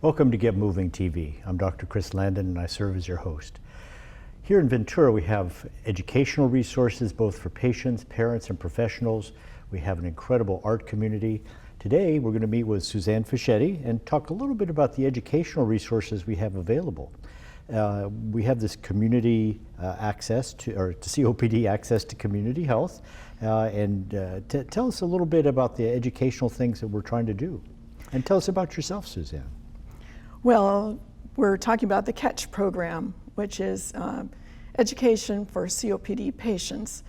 Welcome to Get Moving TV. I'm Dr. Chris Landon and I serve as your host. Here in Ventura we have educational resources both for patients, parents, and professionals. We have an incredible art community. Today we're going to meet with Suzanne Fischetti and talk a little bit about the educational resources we have available. We have this community access to, or COPD access to community health. Tell us a little bit about the educational things that we're trying to do. And tell us about yourself, Suzanne. Well, we're talking about the CATCH program, which is education for COPD patients.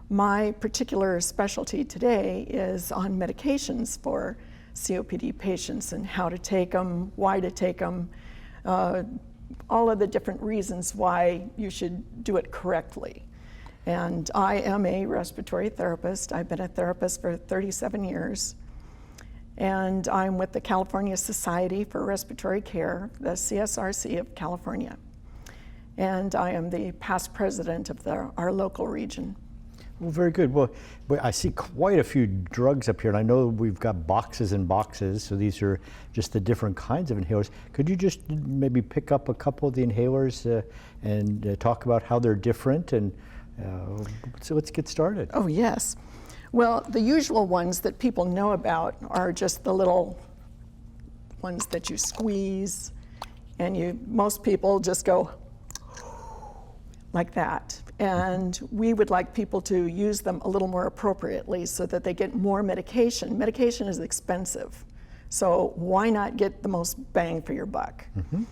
My particular specialty today is on medications for COPD patients and how to take them, why to take them, all of the different reasons why you should do it correctly. And I am a respiratory therapist. I've been a therapist for 37 years. And I'm with the California Society for Respiratory Care, the CSRC of California. And I am the past president of our local region. Well, very good. Well, I see quite a few drugs up here, and I know we've got boxes and boxes, so these are just the different kinds of inhalers. Could you just maybe pick up a couple of the inhalers and talk about how they're different? And so let's get started. Oh, yes. Well, the usual ones that people know about are just the little ones that you squeeze, and most people just go like that. And we would like people to use them a little more appropriately so that they get more medication. Medication is expensive, so why not get the most bang for your buck? Mm-hmm.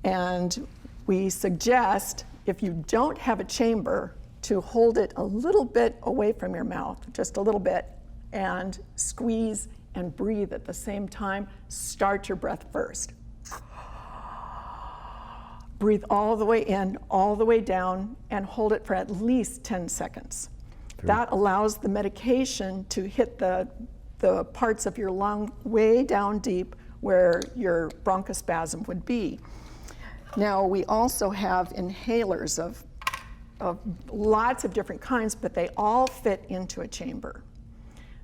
And we suggest, if you don't have a chamber, to hold it a little bit away from your mouth, just a little bit, and squeeze and breathe at the same time. Start your breath first. Breathe all the way in, all the way down, and hold it for at least 10 seconds. That allows the medication to hit the parts of your lung way down deep where your bronchospasm would be. Now, we also have inhalers of lots of different kinds, but they all fit into a chamber.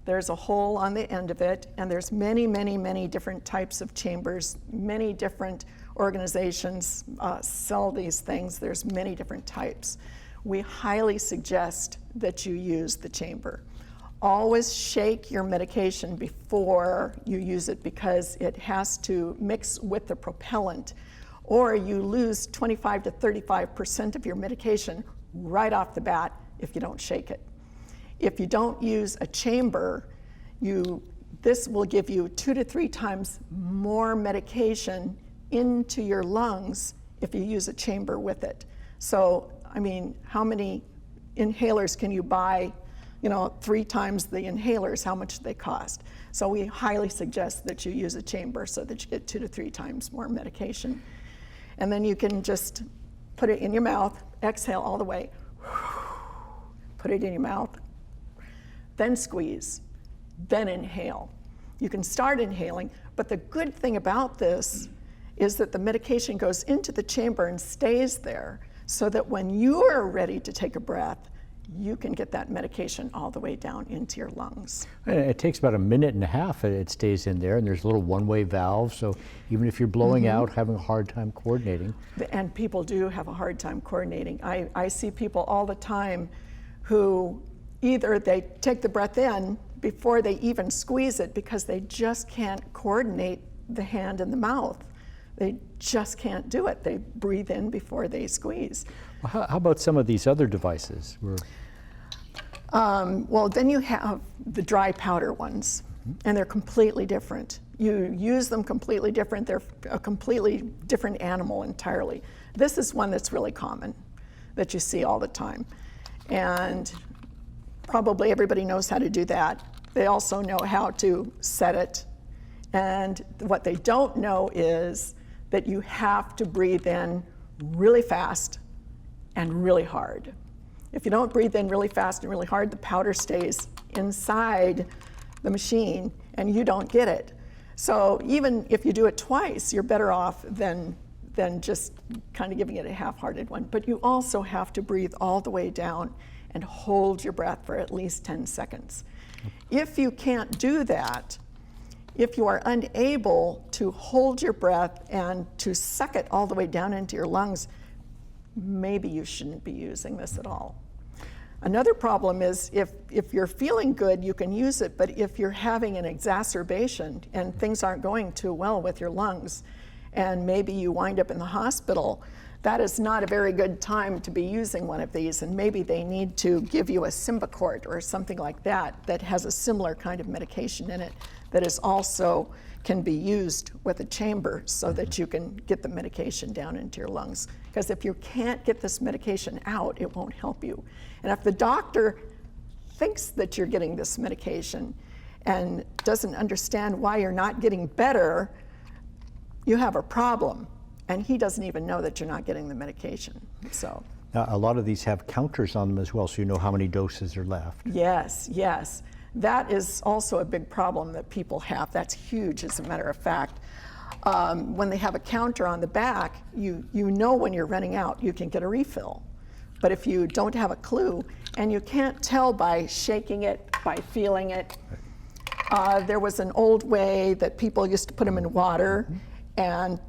There's a hole on the end of it, and there's many, many, many different types of chambers. Many different organizations sell these things. There's many different types. We highly suggest that you use the chamber. Always shake your medication before you use it because it has to mix with the propellant, or you lose 25 to 35% of your medication right off the bat if you don't shake it. If you don't use a chamber, this will give you 2 to 3 times more medication into your lungs if you use a chamber with it. So, I mean, how many inhalers can you buy? 3 times the inhalers, how much they cost. So we highly suggest that you use a chamber so that you get 2 to 3 times more medication. And then you can just put it in your mouth, exhale all the way, put it in your mouth, then squeeze, then inhale. You can start inhaling, but the good thing about this is that the medication goes into the chamber and stays there so that when you are ready to take a breath, you can get that medication all the way down into your lungs. And it takes about 1.5 minutes, it stays in there, and there's a little one-way valve, so even if you're blowing out, having a hard time coordinating. And people do have a hard time coordinating. I see people all the time who either they take the breath in before they even squeeze it because they just can't coordinate the hand and the mouth. They just can't do it. They breathe in before they squeeze. Well, how about some of these other devices? Well, then you have the dry powder ones, and they're completely different. You use them completely different. They're a completely different animal entirely. This is one that's really common, that you see all the time. And probably everybody knows how to do that. They also know how to set it. And what they don't know is that you have to breathe in really fast and really hard. If you don't breathe in really fast and really hard, the powder stays inside the machine and you don't get it. So even if you do it twice, you're better off than just kind of giving it a half-hearted one. But you also have to breathe all the way down and hold your breath for at least 10 seconds. If you can't do that, If you are unable to hold your breath and to suck it all the way down into your lungs, maybe you shouldn't be using this at all. Another problem is if you're feeling good, you can use it, but if you're having an exacerbation and things aren't going too well with your lungs, and maybe you wind up in the hospital, that is not a very good time to be using one of these, and maybe they need to give you a Symbicort or something like that that has a similar kind of medication in it that is also can be used with a chamber so that you can get the medication down into your lungs. Because if you can't get this medication out, it won't help you. And if the doctor thinks that you're getting this medication and doesn't understand why you're not getting better, you have a problem. And he doesn't even know that you're not getting the medication. So Now, a lot of these have counters on them as well, so you know how many doses are left. yes, yes. That is also a big problem that people have. That's huge, as a matter of fact. When they have a counter on the back, you know when you're running out, you can get a refill. But if you don't have a clue, and you can't tell by shaking it, by feeling it, there was an old way that people used to put them in water, and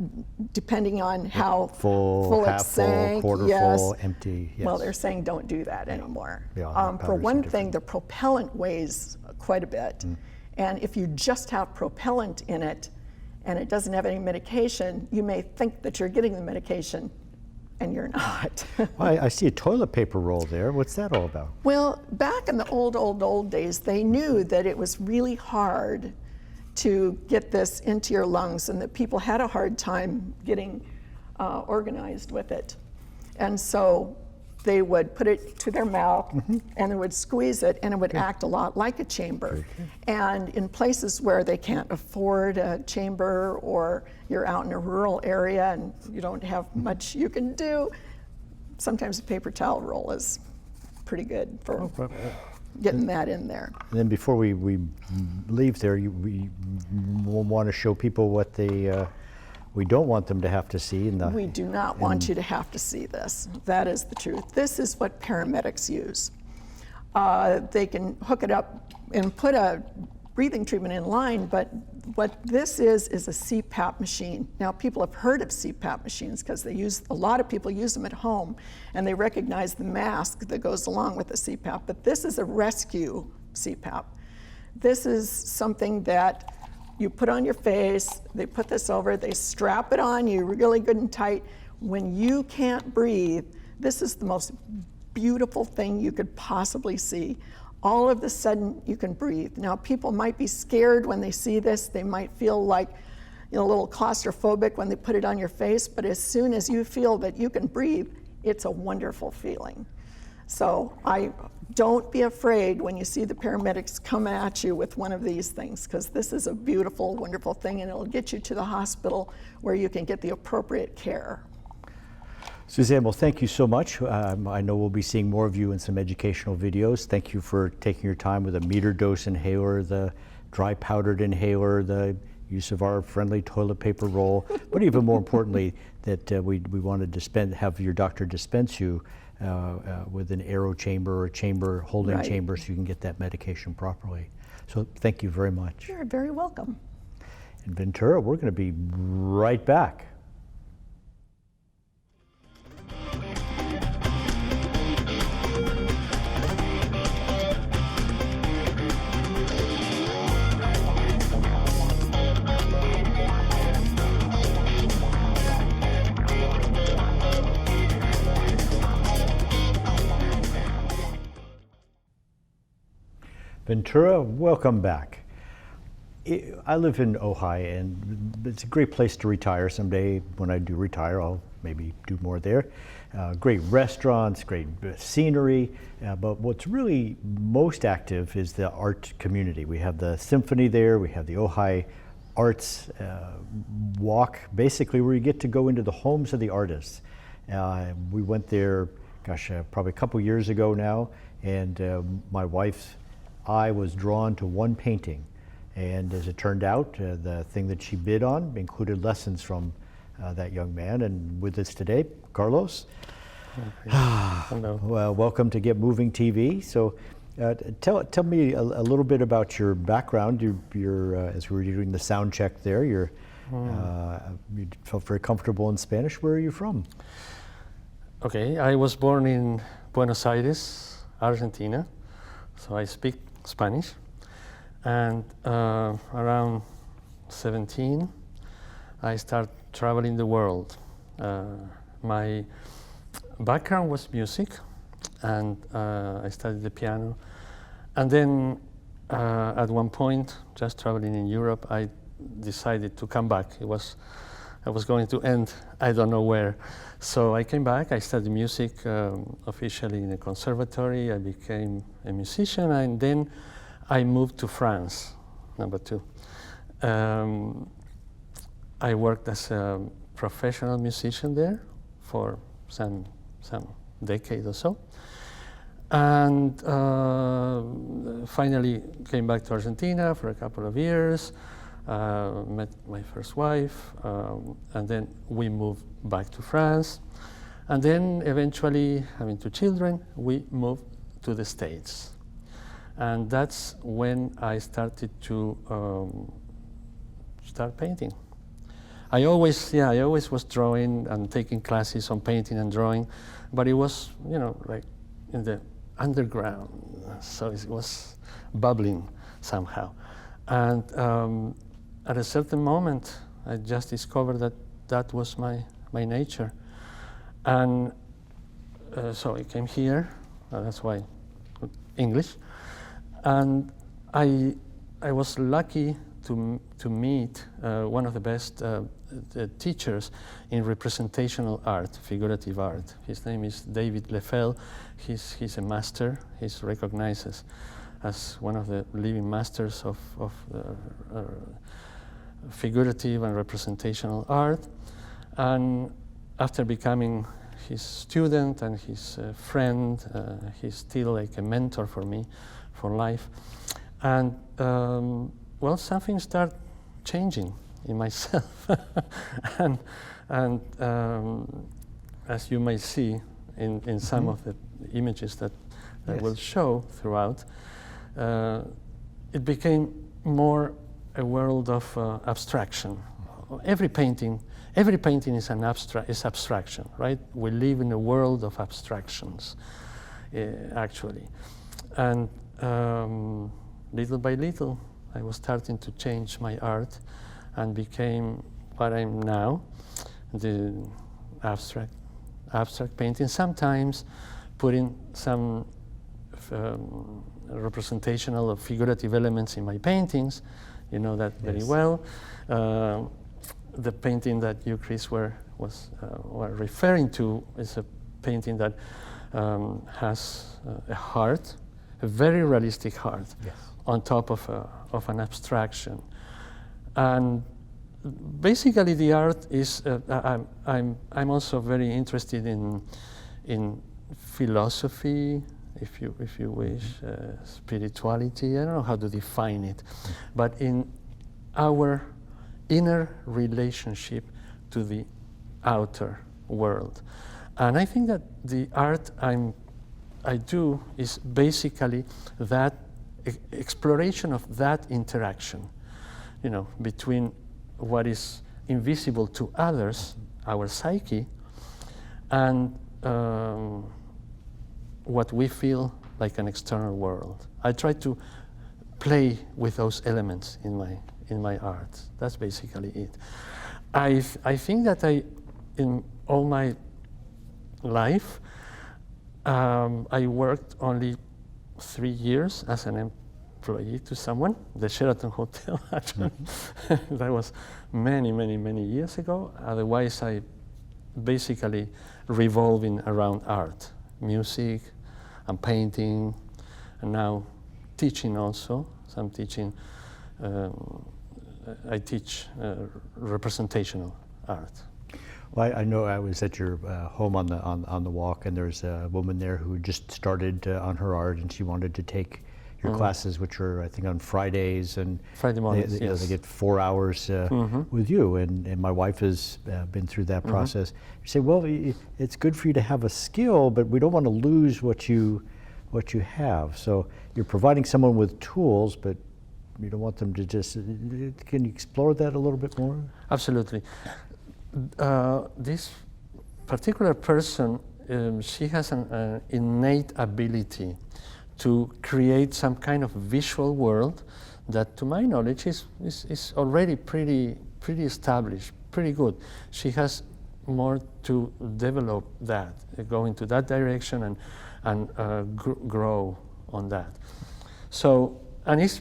depending on how Full, it half sank, full, quarter yes. full, empty. Yes. Well, they're saying don't do that anymore. Yeah, For powders are one different. thing, the propellant weighs quite a bit. And if you just have propellant in it and it doesn't have any medication, you may think that you're getting the medication and you're not. Well, I see a toilet paper roll there. What's that all about? Well, back in the old days, they knew that it was really hard to get this into your lungs and that people had a hard time getting organized with it. And so they would put it to their mouth and they would squeeze it, and it would act a lot like a chamber. And in places where they can't afford a chamber, or you're out in a rural area and you don't have much you can do, sometimes a paper towel roll is pretty good for getting that in there. And then before we leave there, we want to show people what we don't want them to have to see. We do not want you to have to see this. That is the truth. This is what paramedics use. They can hook it up and put a breathing treatment in line, but what this is a CPAP machine. Now, people have heard of CPAP machines because a lot of people use them at home, and they recognize the mask that goes along with the CPAP, but this is a rescue CPAP. This is something that you put on your face, they put this over, they strap it on you really good and tight. When you can't breathe, this is the most beautiful thing you could possibly see. All of a sudden, you can breathe. Now, people might be scared when they see this. They might feel like a little claustrophobic when they put it on your face, but as soon as you feel that you can breathe, it's a wonderful feeling. So don't be afraid when you see the paramedics come at you with one of these things, because this is a beautiful, wonderful thing, and it'll get you to the hospital where you can get the appropriate care. Suzanne, well, thank you so much. I know we'll be seeing more of you in some educational videos. Thank you for taking your time with a meter dose inhaler, the dry powdered inhaler, the use of our friendly toilet paper roll, but even more importantly, that we wanted to have your doctor dispense you with an aero chamber or a chamber, holding chamber, so you can get that medication properly. So thank you very much. You're very welcome. In Ventura, we're going to be right back. Ventura, welcome back. I live in Ojai, and it's a great place to retire. Someday when I do retire, I'll maybe do more there. Great restaurants, great scenery, but what's really most active is the art community. We have the symphony there, we have the Ojai Arts Walk, basically where you get to go into the homes of the artists. We went there, probably a couple years ago now, and my wife's eye was drawn to one painting, and as it turned out, the thing that she bid on included lessons from that young man. And with us today, Carlos. Hello. Well, welcome to Get Moving TV. So Tell me a little bit about your background. As we were doing the sound check there, you felt very comfortable in Spanish. Where are you from? Okay, I was born in Buenos Aires, Argentina, so I speak Spanish. And around 17, I started traveling the world. My background was music, and I studied the piano. And then at one point, just traveling in Europe, I decided to come back. I was going to end, I don't know where. So I came back, I studied music officially in a conservatory. I became a musician, and then I moved to France, number 2. I worked as a professional musician there for some decade or so. And finally came back to Argentina for a couple of years, met my first wife, and then we moved back to France. And then eventually, having 2 children, we moved to the States. And that's when I started to start painting. I always was drawing and taking classes on painting and drawing, but it was, like in the underground, so it was bubbling somehow. And at a certain moment, I just discovered that was my nature. And so I came here, that's why English. And I was lucky to meet one of the best teachers in representational art, figurative art. His name is David Leffel. He's a master. He's recognized as one of the living masters of figurative and representational art. And after becoming his student and his friend, he's still like a mentor for me for life. And well, something started changing in myself. and as you may see in some of the images that Yes. will show throughout, it became more a world of abstraction. Every painting is abstraction, right? We live in a world of abstractions, actually. And little by little, I was starting to change my art and became what I'm now, the abstract painting. Sometimes putting some representational or figurative elements in my paintings. You know that very well. The painting that you, Chris, were referring to is a painting that has a heart, a very realistic heart, Yes. on top of an abstraction. And basically, the art is. I'm also very interested in philosophy, if you wish, spirituality. I don't know how to define it, but in our inner relationship to the outer world. And I think that the art I do is basically that exploration of that interaction, between what is invisible to others, our psyche, and what we feel like an external world. I try to play with those elements in my art. That's basically it. I think that in all my life, I worked only 3 years as an employee to someone, the Sheraton Hotel, actually. That was many years ago. Otherwise, I basically revolving around art, music, and painting, and now teaching also. So I'm teaching. I teach representational art. Well, I know I was at your home on the walk, and there's a woman there who just started on her art, and she wanted to take your classes, which are, I think, on Fridays, and Friday mornings. they get 4 hours with you. And my wife has been through that process. You say, well, it's good for you to have a skill, but we don't want to lose what you what you have. So you're providing someone with tools, but you don't want them to just, can you explore that a little bit more? Absolutely. This particular person, she has an innate ability to create some kind of visual world that, to my knowledge, is already pretty established, pretty good. She has more to develop that, go into that direction and grow on that. So, and it's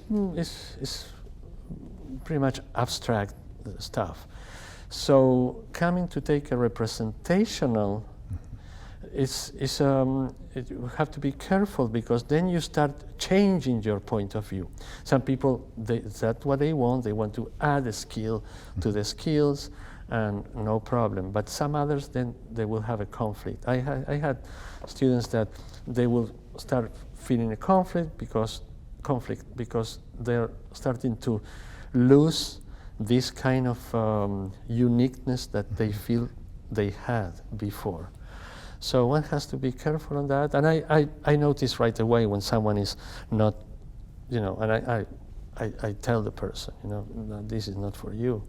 pretty much abstract stuff. So coming to take a representational, you have to be careful, because then you start changing your point of view. Some people, that's what they want to add a skill to the skills, and no problem. But some others, then they will have a conflict. I had students that they will start feeling a conflict because they're starting to lose this kind of uniqueness that they feel they had before. So one has to be careful on that. And I notice right away when someone is not, and I tell the person, no, this is not for you.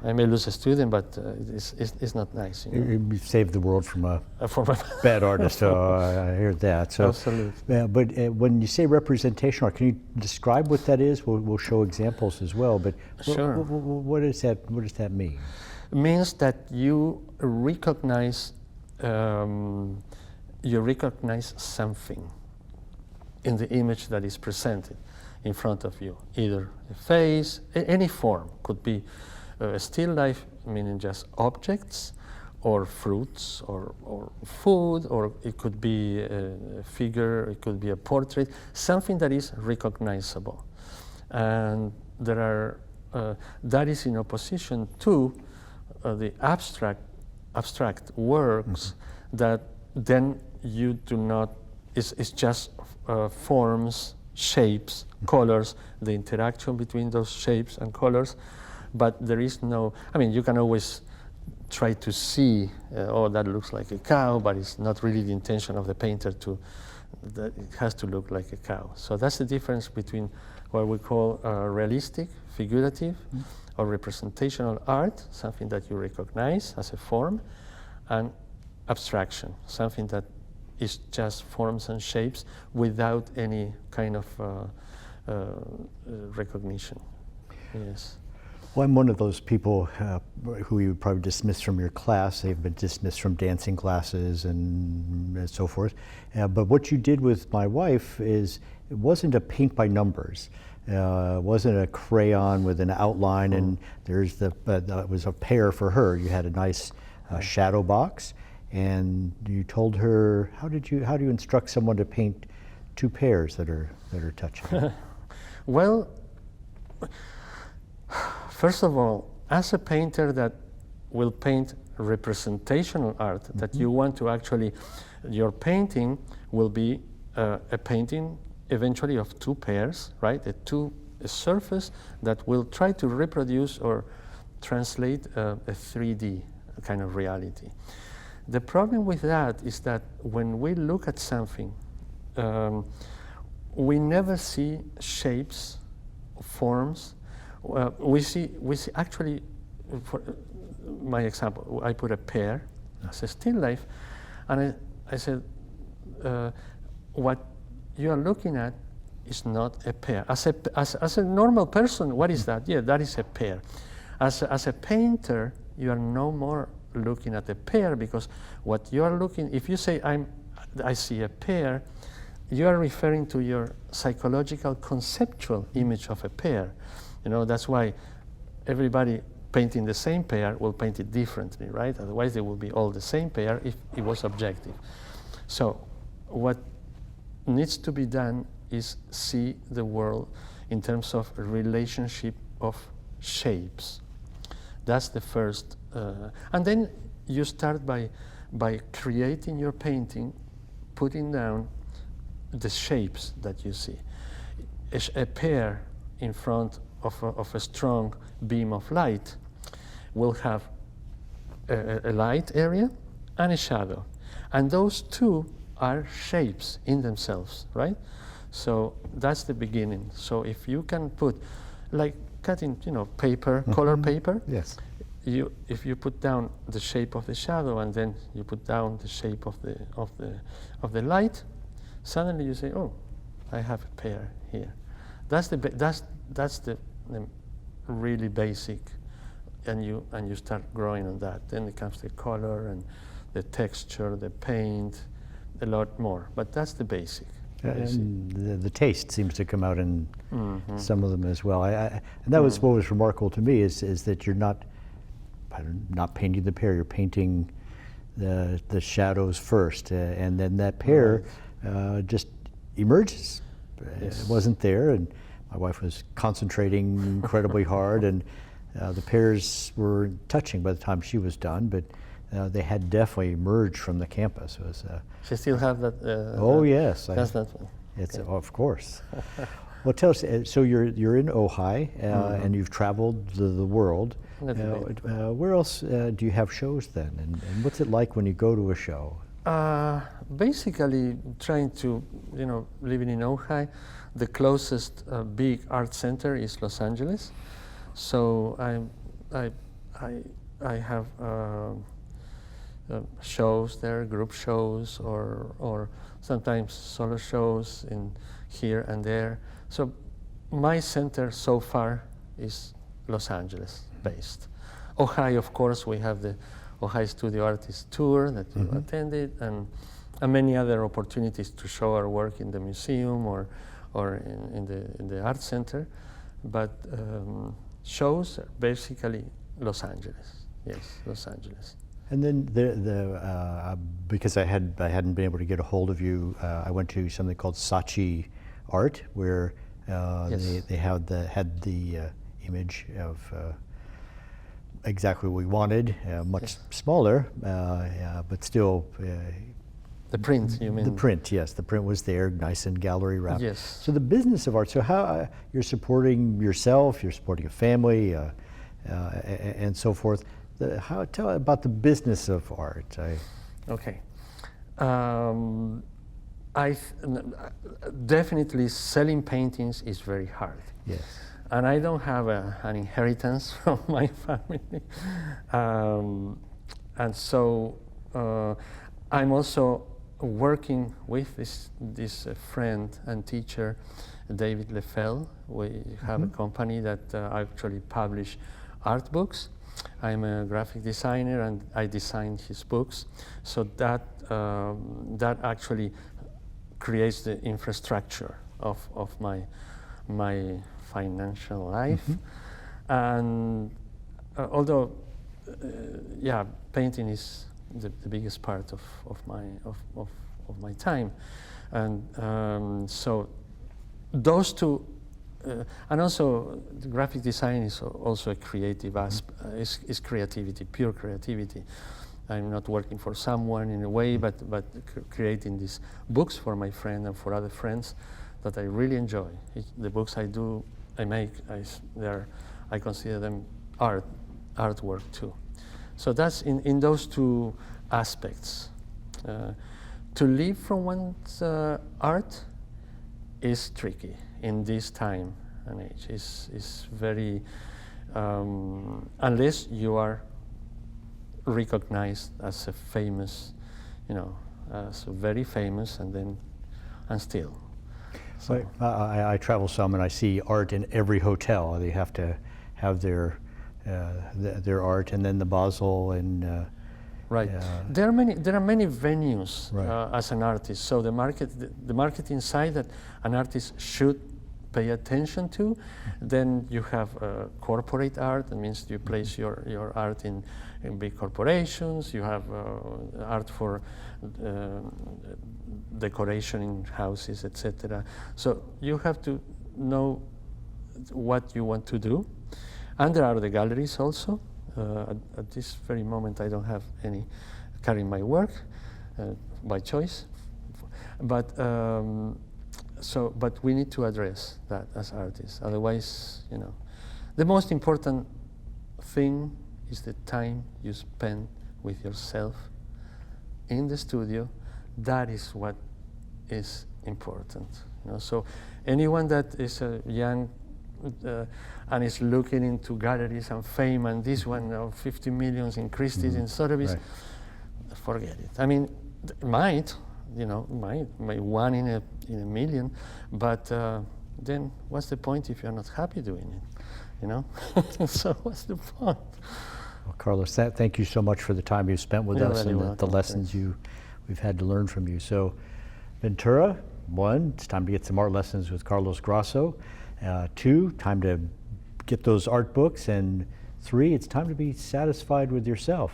I may lose a student, but it's not nice. You saved the world from a bad artist, so I hear that. So, absolutely. But when you say representational, can you describe what that is? We'll show examples as well. But sure. What does that mean? It means that you recognize something in the image that is presented in front of you, either a face, any form. Could be still life, meaning just objects, or fruits, or food, or it could be a figure, it could be a portrait, something that is recognizable. And there are that is in opposition to the abstract works that then you do not, it's just forms, shapes, colors, the interaction between those shapes and colors, but there is no, you can always try to see, oh, that looks like a cow, but it's not really the intention of the painter that it has to look like a cow. So that's the difference between what we call realistic, figurative, or representational art, something that you recognize as a form, and abstraction, something that is just forms and shapes without any kind of recognition. Yes. Well, I'm one of those people who you would probably dismiss from your class. They've been dismissed from dancing classes and so forth. But what you did with my wife is, it wasn't a paint by numbers. It wasn't a crayon with an outline and there's it was a pair for her. You had a nice shadow box, and you told her, how do you instruct someone to paint two pairs that are touching? Well, first of all, as a painter that will paint representational art, that you want to actually, your painting will be a painting eventually of two pairs, right? A surface that will try to reproduce or translate a 3D kind of reality. The problem with that is that when we look at something, we never see shapes, forms. We see actually, for my example, I put a pear as a still life, and I said, what you are looking at is not a pear. As a normal person, what is that? Yeah, that is a pear. As a painter, you are no more looking at a pear, because what you are looking, if you say I see a pear, you are referring to your psychological conceptual image of a pear. That's why everybody painting the same pear will paint it differently, right? Otherwise they will be all the same pear if it was objective. So what needs to be done is see the world in terms of relationship of shapes. That's the first, and then you start by creating your painting, putting down the shapes that you see. A pear in front of a strong beam of light will have a light area and a shadow. And those two are shapes in themselves, right? So that's the beginning. So if you can put, like cutting, paper, color paper, Yes. if you put down the shape of the shadow and then you put down the shape of the light, suddenly you say, oh, I have a pair here. That's the really basic, and you start growing on that. Then it comes the color and the texture, the paint, a lot more. But that's the basic. And the taste seems to come out in some of them as well. And that was what was remarkable to me is that you're not painting the pear, you're painting the shadows first, and then that pear just emerges. Yes. It wasn't there, and my wife was concentrating incredibly hard, and the pears were touching by the time she was done, but they had definitely emerged from the campus. It was, She still have that? oh yes, That's that one. it's of course. Well, tell us. So you're in Ojai, and you've traveled the world. Where else do you have shows then, and what's it like when you go to a show? Basically, trying to, living in Ojai, the closest big art center is Los Angeles. So I have shows there, group shows, or sometimes solo shows in here and there. So my center so far is Los Angeles based. Ojai, of course, we have the Ojai Studio Artist Tour that you attended, and many other opportunities to show our work in the museum or in the art center. But shows are basically Los Angeles. Yes, Los Angeles. And then because I hadn't been able to get a hold of you, I went to something called Saatchi Art, where Yes. they had the image of exactly what we wanted, much smaller, but still. The print, you mean? The print, yes, the print was there, nice and gallery wrapped. Yes. So the business of art. So how you're supporting yourself, you're supporting a family, and so forth. Tell about the business of art. Okay. Definitely selling paintings is very hard. Yes. And I don't have an inheritance from my family. And so I'm also working with this friend and teacher, David Lefel. We have a company that actually publish art books. I'm a graphic designer and I design his books. So that actually creates the infrastructure of my financial life. And although, painting is the biggest part of my time. And so those two, and also the graphic design is also a creative aspect, is creativity, pure creativity. I'm not working for someone in a way, but creating these books for my friend and for other friends that I really enjoy. The books I make, I consider them artwork too. So that's in those two aspects. To live from one's art is tricky in this time and age. Is very, unless you are recognized as a famous, as very famous, and still. So I travel some and I see art in every hotel. They have to have their art, and then the Basel and. Right. There are many venues Right. As an artist. So the marketing side that an artist should pay attention to. Then you have corporate art. That means you place your art in big corporations. You have art for decoration in houses, etc. So you have to know what you want to do. And there are the galleries also. At this very moment, I don't have any carrying my work by choice, but we need to address that as artists. Otherwise, the most important thing is the time you spend with yourself in the studio, that is what is important. You know? So anyone that is young and is looking into galleries and fame, and this one, 50 millions in Christie's, in Sotheby's, Right. forget it. I mean, might one in a million, but then what's the point if you're not happy doing it? You know? So what's the point? Well, Carlos, thank you so much for the time you've spent with You're us very and the welcome. lessons we've had to learn from you. So, Ventura, 1, it's time to get some art lessons with Carlos Grasso. 2, time to get those art books. And 3, it's time to be satisfied with yourself.